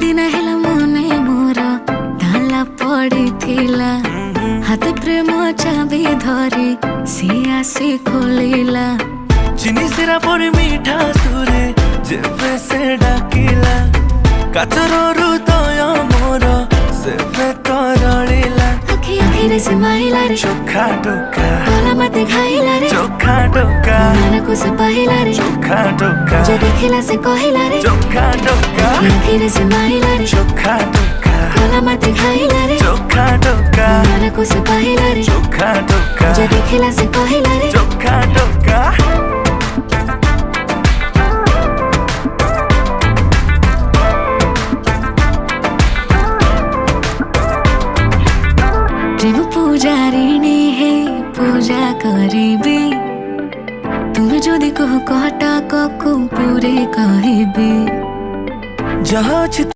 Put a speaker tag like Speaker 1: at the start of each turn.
Speaker 1: दिन हेला मने मोर ताला पड़ी थिला हाथ प्रेम चाबी धरी सी आसी खोलिला
Speaker 2: चिनी सिरा पर मीठा सुरे जेबे से डाकिला काचर हृदय मोर सेबे तरलिला
Speaker 1: आखि आखिरे से माइला रे
Speaker 2: चोखा टोका
Speaker 1: गला मते खाइला रे
Speaker 2: चोखा टोका
Speaker 1: मन को से पाहिला रे
Speaker 2: चोखा टोका
Speaker 1: जे देखिला से कहिला रे
Speaker 2: चोखा टोका
Speaker 1: आखिरे से माइला रे
Speaker 2: चोखा टोका
Speaker 1: गला मते खाइला रे
Speaker 2: चोखा टोका
Speaker 1: मन को से पाहिला रे
Speaker 2: चोखा टोका
Speaker 1: जे देखिला से कहिला रे
Speaker 2: चोखा टोका
Speaker 1: प्रेम पूजारिणी हे पूजा करिबे तुम जदि कह कटा कको पूरे कहबे
Speaker 2: जहाँ